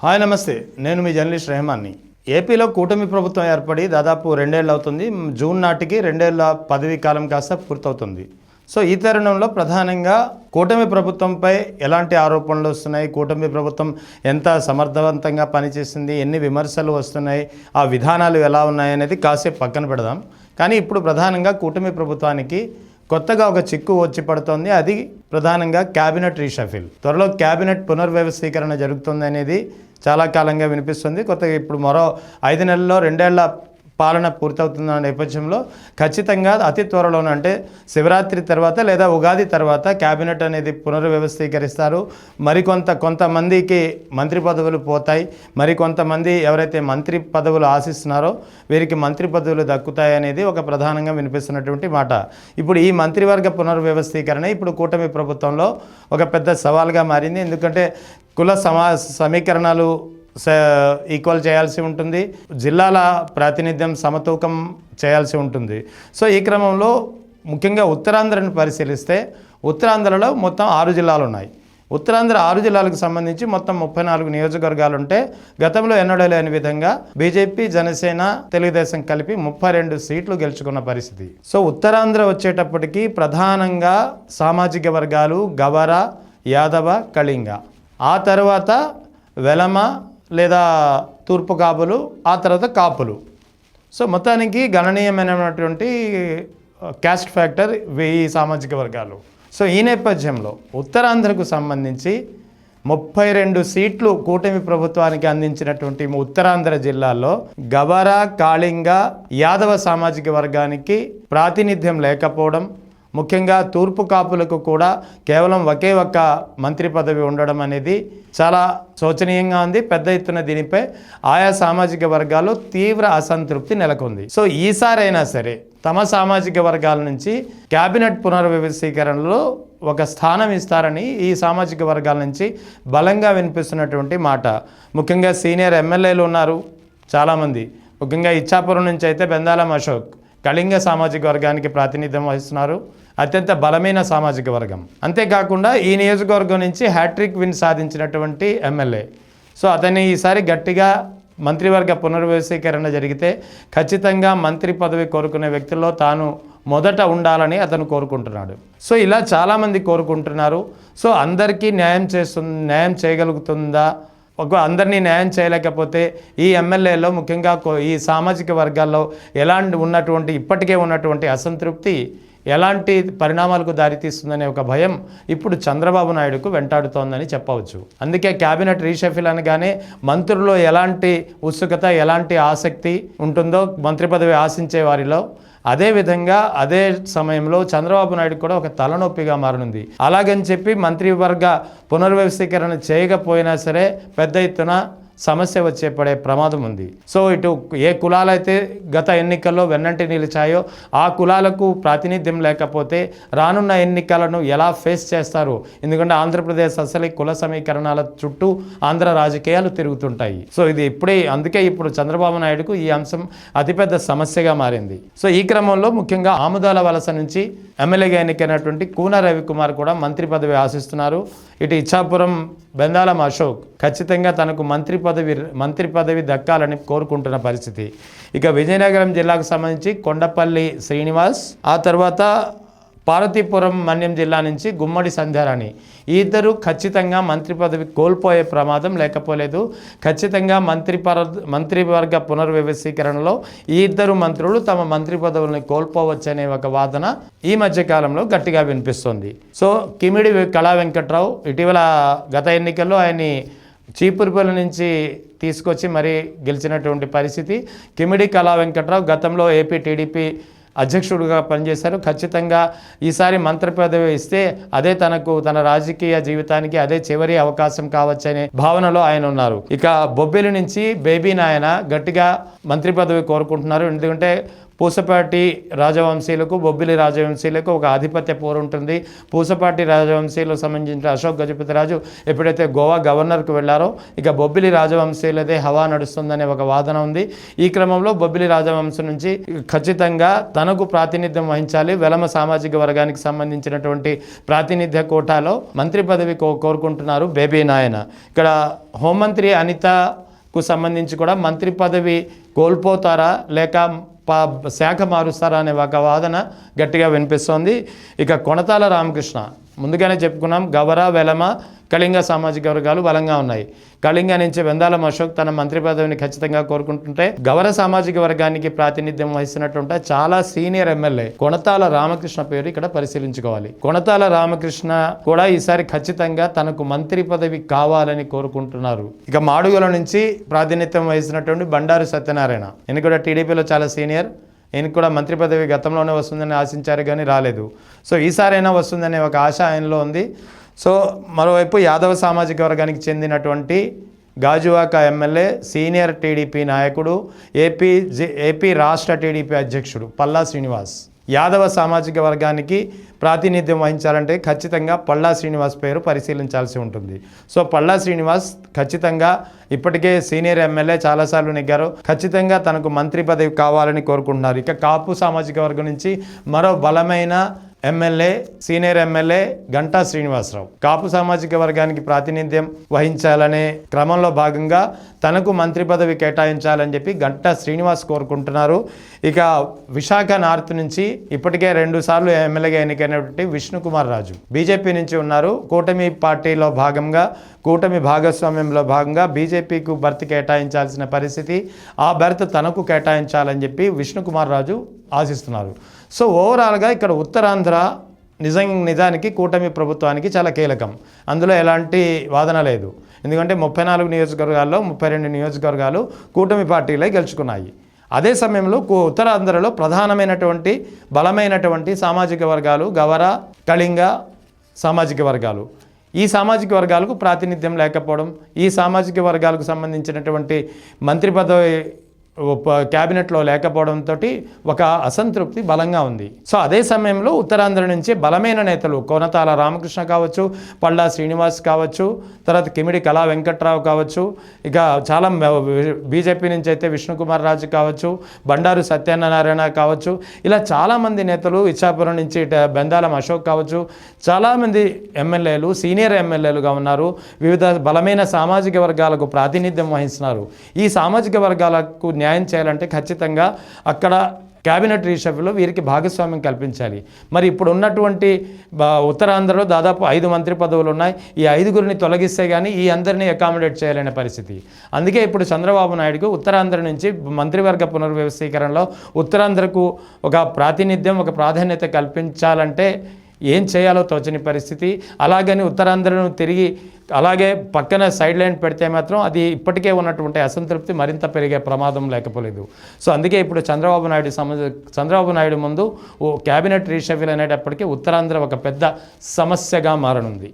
Hi నమస్తే, నేను మీ journalist రెహమాన్ని. ఏపీలో కూటమి ప్రభుత్వం ఏర్పడి దాదాపు 2 ఏళ్ళు అవుతుంది. జూన్ నాటికి 2 ఏళ్ల పదవీ కాలం కాస్త పూర్తవుతుంది. సో ఈ తరుణంలో ప్రధానంగా కూటమి ప్రభుత్వంపై ఎలాంటి ఆరోపణలు వస్తున్నాయి, కూటమి ప్రభుత్వం ఎంత సమర్థవంతంగా పనిచేసింది, ఎన్ని విమర్శలు వస్తున్నాయి, ఆ విధానాలు ఎలా ఉన్నాయి అనేది కాసేపు పక్కన పెడదాం. కానీ ఇప్పుడు ప్రధానంగా కూటమి ప్రభుత్వానికి కొత్తగా ఒక చిక్కు వచ్చి పడుతోంది. అది ప్రధానంగా క్యాబినెట్ రీషఫిల్. త్వరలో క్యాబినెట్ పునర్వ్యవస్థీకరణ జరుగుతుంది అనేది చాలా కాలంగా వినిపిస్తుంది. కొత్తగా ఇప్పుడు మరో 5 నెలల్లో 2 ఏళ్ల పాలన పూర్తవుతున్న నేపథ్యంలో ఖచ్చితంగా అతి త్వరలోనే, అంటే శివరాత్రి తర్వాత లేదా ఉగాది తర్వాత క్యాబినెట్ అనేది పునర్వ్యవస్థీకరిస్తారు. కొంతమందికి మంత్రి పదవులు పోతాయి, మరికొంతమంది ఎవరైతే మంత్రి పదవులు ఆశిస్తున్నారో వీరికి మంత్రి పదవులు దక్కుతాయి అనేది ఒక ప్రధానంగా వినిపిస్తున్నటువంటి మాట. ఇప్పుడు ఈ మంత్రివర్గ పునర్వ్యవస్థీకరణ ఇప్పుడు కూటమి ప్రభుత్వంలో ఒక పెద్ద సవాల్గా మారింది. ఎందుకంటే కుల సమీకరణాలు ఈక్వల్ చేయాల్సి ఉంటుంది, జిల్లాల ప్రాతినిధ్యం సమతూకం చేయాల్సి ఉంటుంది. సో ఈ క్రమంలో ముఖ్యంగా ఉత్తరాంధ్రను పరిశీలిస్తే ఉత్తరాంధ్రలో మొత్తం 6 జిల్లాలు ఉన్నాయి. ఉత్తరాంధ్ర 6 జిల్లాలకు సంబంధించి మొత్తం 34 నియోజకవర్గాలు ఉంటే గతంలో ఎన్నడూ లేని విధంగా బీజేపీ, జనసేన, తెలుగుదేశం కలిపి 32 సీట్లు గెలుచుకున్న పరిస్థితి. సో ఉత్తరాంధ్ర వచ్చేటప్పటికి ప్రధానంగా సామాజిక వర్గాలు గవర, యాదవ, కళింగ, ఆ తర్వాత వెలమ లేదా తూర్పు కాపులు, ఆ తర్వాత కాపులు. సో మొత్తానికి గణనీయమైనటువంటి క్యాస్ట్ ఫ్యాక్టర్ ఈ సామాజిక వర్గాలు. సో ఈ నేపథ్యంలో ఉత్తరాంధ్రకు సంబంధించి 32 సీట్లు కూటమి ప్రభుత్వానికి అందించినటువంటి ఉత్తరాంధ్ర జిల్లాల్లో గవర, కాళింగ, యాదవ సామాజిక వర్గానికి ప్రాతినిధ్యం లేకపోవడం, ముఖ్యంగా తూర్పు కాపులకు కూడా కేవలం ఒకే ఒక్క మంత్రి పదవి ఉండడం అనేది చాలా శోచనీయంగా ఉంది. పెద్ద ఎత్తున దీనిపై ఆయా సామాజిక వర్గాల్లో తీవ్ర అసంతృప్తి నెలకొంది. సో ఈసారైనా సరే తమ సామాజిక వర్గాల నుంచి క్యాబినెట్ పునర్వ్యవస్థీకరణలో ఒక స్థానం ఇస్తారని ఈ సామాజిక వర్గాల నుంచి బలంగా వినిపిస్తున్నటువంటి మాట. ముఖ్యంగా సీనియర్ ఎమ్మెల్యేలు ఉన్నారు చాలామంది. ముఖ్యంగా ఇచ్చాపురం నుంచి అయితే బెందాలం అశోక్ కళింగ సామాజిక వర్గానికి ప్రాతినిధ్యం వహిస్తున్నారు, అత్యంత బలమైన సామాజిక వర్గం. అంతేకాకుండా ఈ నియోజకవర్గం నుంచి హ్యాట్రిక్ విన్ సాధించినటువంటి ఎమ్మెల్యే. సో అతన్ని ఈసారి గట్టిగా మంత్రివర్గ పునర్వ్యవస్థీకరణ జరిగితే ఖచ్చితంగా మంత్రి పదవి కోరుకునే వ్యక్తుల్లో తాను మొదట ఉండాలని అతను కోరుకుంటున్నాడు. సో ఇలా చాలామంది కోరుకుంటున్నారు. సో అందరికీ న్యాయం చేయగలుగుతుందా? అందరినీ న్యాయం చేయలేకపోతే ఈ ఎమ్మెల్యేలో ముఖ్యంగా ఈ సామాజిక వర్గాల్లో ఇప్పటికే ఉన్నటువంటి అసంతృప్తి ఎలాంటి పరిణామాలకు దారితీస్తుందనే ఒక భయం ఇప్పుడు చంద్రబాబు నాయుడుకు వెంటాడుతోందని చెప్పవచ్చు. అందుకే క్యాబినెట్ రీషఫిల్ అనగానే మంత్రుల్లో ఎలాంటి ఉత్సుకత, ఎలాంటి ఆసక్తి ఉంటుందో మంత్రి పదవి ఆశించే వారిలో, అదేవిధంగా అదే సమయంలో చంద్రబాబు నాయుడు కూడా ఒక తలనొప్పిగా మారనుంది. అలాగని చెప్పి మంత్రివర్గ పునర్వ్యవస్థీకరణ చేయకపోయినా సరే పెద్ద ఎత్తున సమస్య పడే ప్రమాదం ఉంది. సో ఇటు ఏ కులాలైతే గత ఎన్నికల్లో వెన్నంటి నిలిచాయో ఆ కులాలకు ప్రాతినిధ్యం లేకపోతే రానున్న ఎన్నికలను ఎలా ఫేస్ చేస్తారు? ఎందుకంటే ఆంధ్రప్రదేశ్ అసలు కుల సమీకరణాల చుట్టూ ఆంధ్ర రాజకీయాలు తిరుగుతుంటాయి. సో అందుకే ఇప్పుడు చంద్రబాబు నాయుడుకు ఈ అంశం అతిపెద్ద సమస్యగా మారింది. సో ఈ క్రమంలో ముఖ్యంగా ఆముదాల వలస నుంచి ఎమ్మెల్యేగా ఎన్నికైనటువంటి కూన రవికుమార్ కూడా మంత్రి పదవి ఆశిస్తున్నారు. ఇటు ఇచ్చాపురం బెందాలం అశోక్ ఖచ్చితంగా తనకు మంత్రి పదవి దక్కాలని కోరుకుంటున్న పరిస్థితి. ఇక విజయనగరం జిల్లాకు సంబంధించి కొండపల్లి శ్రీనివాస్, ఆ తర్వాత పార్వతీపురం మన్యం జిల్లా నుంచి గుమ్మడి సంధ్యారాణి, ఈ ఇద్దరు ఖచ్చితంగా మంత్రి పదవి కోల్పోయే ప్రమాదం లేకపోలేదు. ఖచ్చితంగా మంత్రివర్గ పునర్వ్యవస్థీకరణలో ఈ ఇద్దరు మంత్రులు తమ మంత్రి పదవుల్ని కోల్పోవచ్చనే ఒక వాదన ఈ మధ్యకాలంలో గట్టిగా వినిపిస్తోంది. సో కిమిడి కళా వెంకట్రావు ఇటీవల గత ఎన్నికల్లో ఆయన్ని చీపురుపల్లి నుంచి తీసుకొచ్చి మరీ గెలిచినటువంటి పరిస్థితి. కిమిడి కళా వెంకట్రావు గతంలో ఏపీ టీడీపీ అధ్యక్షుడిగా పనిచేశారు. ఖచ్చితంగా ఈసారి మంత్రి పదవి ఇస్తే అదే తన రాజకీయ జీవితానికి అదే చివరి అవకాశం కావచ్చనే భావనలో ఆయన ఉన్నారు. ఇక బొబ్బిలి నుంచి బేబీ నాయన గట్టిగా మంత్రి పదవి కోరుకుంటున్నారు. ఎందుకంటే పూసపాటి రాజవంశీయులకు బొబ్బిలి రాజవంశీయులకు ఒక ఆధిపత్య పోరు ఉంటుంది. పూసపాటి రాజవంశీయులకు సంబంధించిన అశోక్ గజపతి రాజు ఎప్పుడైతే గోవా గవర్నర్కు వెళ్ళారో ఇక బొబ్బిలి రాజవంశీయులదే హవా నడుస్తుందనే ఒక వాదన ఉంది. ఈ క్రమంలో బొబ్బిలి రాజవంశం నుంచి ఖచ్చితంగా తనకు ప్రాతినిధ్యం వహించాలి, వెలమ సామాజిక వర్గానికి సంబంధించినటువంటి ప్రాతినిధ్య కోటాలో మంత్రి పదవి కోరుకుంటున్నారు బేబీ నాయన. ఇక్కడ హోంమంత్రి అనితకు సంబంధించి కూడా మంత్రి పదవి కోల్పోతారా లేక శాఖ మారుస్తారా అనే ఒక వాదన గట్టిగా వినిపిస్తోంది. ఇక కొనతాల రామకృష్ణ ముందుగానే చెప్పుకున్నాం, గవర వెలమ కళింగ సామాజిక వర్గాలు బలంగా ఉన్నాయి. కళింగ నుంచి వెందాలం అశోక్ తన మంత్రి పదవిని ఖచ్చితంగా కోరుకుంటుంటే గవర సామాజిక వర్గానికి ప్రాతినిధ్యం వహిస్తున్నట్టుంటే చాలా సీనియర్ ఎమ్మెల్యే కొనతాల రామకృష్ణ పేరు ఇక్కడ పరిశీలించుకోవాలి. కొనతాల రామకృష్ణ కూడా ఈసారి ఖచ్చితంగా తనకు మంత్రి పదవి కావాలని కోరుకుంటున్నారు. ఇక మాడుగుల నుంచి ప్రాతినిధ్యం వహిస్తున్నటువంటి బండారు సత్యనారాయణ, ఈయన కూడా టీడీపీలో చాలా సీనియర్, ఈయనకు కూడా మంత్రి పదవి గతంలోనే వస్తుందని ఆశించారు కానీ రాలేదు. సో ఈసారైనా వస్తుందనే ఒక ఆశ ఆయనలో ఉంది. సో మరోవైపు యాదవ సామాజిక వర్గానికి చెందినటువంటి గాజువాక ఎమ్మెల్యే సీనియర్ టీడీపీ నాయకుడు ఏపీ రాష్ట్ర టీడీపీ అధ్యక్షుడు పల్లా శ్రీనివాస్ యాదవ సామాజిక వర్గానికి ప్రాతినిధ్యం వహించాలంటే ఖచ్చితంగా పల్లా శ్రీనివాస్ పేరు పరిశీలించాల్సి ఉంటుంది. సో పల్లా శ్రీనివాస్ ఖచ్చితంగా ఇప్పటికే సీనియర్ ఎమ్మెల్యే చాలాసార్లు నెగ్గారు, ఖచ్చితంగా తనకు మంత్రి పదవి కావాలని కోరుకుంటున్నారు. ఇక కాపు సామాజిక వర్గం నుంచి మరో బలమైన MLA senior MLA Ganta Srinivasarao Kapu సామాజిక వర్గానికి ప్రాతినిధ్యం వహించాలనే క్రమంలో భాగంగా తనకు మంత్రి పదవి కేటాయించాలని చెప్పి గంటా శ్రీనివాస్ కోరుకుంటున్నారు. ఇక విశాఖ నార్త్ నుంచి ఇప్పటికే 2 సార్లు ఎమ్మెల్యేగా ఎన్నికైనటువంటి విష్ణుకుమార్ రాజు బీజేపీ నుంచి ఉన్నారు. కూటమి పార్టీలో భాగంగా కూటమి భాగస్వామ్యంలో భాగంగా బీజేపీకు బర్త్ కేటాయించాల్సిన పరిస్థితి, ఆ బర్త్ తనకు కేటాయించాలని చెప్పి విష్ణుకుమార్ రాజు ఆశిస్తున్నారు. సో ఓవరాల్గా ఇక్కడ ఉత్తరాంధ్ర నిజానికి కూటమి ప్రభుత్వానికి చాలా కీలకం, అందులో ఎలాంటి వాదన లేదు. ఎందుకంటే 34 నియోజకవర్గాల్లో 32 నియోజకవర్గాలు కూటమి పార్టీలే గెలుచుకున్నాయి. అదే సమయంలో ఉత్తరాంధ్రలో ప్రధానమైనటువంటి బలమైనటువంటి సామాజిక వర్గాలు గవర కళింగ సామాజిక వర్గాలు. ఈ సామాజిక వర్గాలకు ప్రాతినిధ్యం లేకపోవడం, ఈ సామాజిక వర్గాలకు సంబంధించినటువంటి మంత్రి పదవి క్యాబినెట్లో లేకపోవడంతో ఒక అసంతృప్తి బలంగా ఉంది. సో అదే సమయంలో ఉత్తరాంధ్ర నుంచి బలమైన నేతలు కొనతాల రామకృష్ణ కావచ్చు, పల్లా శ్రీనివాస్ కావచ్చు, తర్వాత కిమిడి కళా వెంకట్రావు కావచ్చు, ఇక చాలా బీజేపీ నుంచి అయితే విష్ణుకుమార్ రాజు కావచ్చు, బండారు సత్యనారాయణ కావచ్చు, ఇలా చాలామంది నేతలు, ఇచ్చాపురం నుంచి బెందాలం అశోక్ కావచ్చు, చాలామంది ఎమ్మెల్యేలు సీనియర్ ఎమ్మెల్యేలుగా ఉన్నారు. వివిధ బలమైన సామాజిక వర్గాలకు ప్రాతినిధ్యం వహిస్తున్నారు. ఈ సామాజిక వర్గాలకు న్యాయం చేయాలంటే ఖచ్చితంగా అక్కడ క్యాబినెట్ రీషఫ్లో వీరికి భాగస్వామ్యం కల్పించాలి. మరి ఇప్పుడు ఉన్నటువంటి ఉత్తరాంధ్రలో దాదాపు 5 మంత్రి పదవులు ఉన్నాయి. ఈ 5గురిని తొలగిస్తే కానీ ఈ అందరినీ అకామిడేట్ చేయాలనే పరిస్థితి. అందుకే ఇప్పుడు చంద్రబాబు నాయుడుకు ఉత్తరాంధ్ర నుంచి మంత్రివర్గ పునర్వ్యవస్థీకరణలో ఉత్తరాంధ్రకు ఒక ప్రాతినిధ్యం, ఒక ప్రాధాన్యత కల్పించాలంటే ఏం చేయాలో తోచని పరిస్థితి. అలాగని ఉత్తరాంధ్రను తిరిగి అలాగే పక్కన సైడ్ లైన్ పెడితే మాత్రం అది ఇప్పటికే ఉన్నటువంటి అసంతృప్తి మరింత పెరిగే ప్రమాదం లేకపోలేదు. సో అందుకే ఇప్పుడు చంద్రబాబు నాయుడు ముందు క్యాబినెట్ రీషఫిల్ అనేటప్పటికీ ఉత్తరాంధ్ర ఒక పెద్ద సమస్యగా మారనుంది.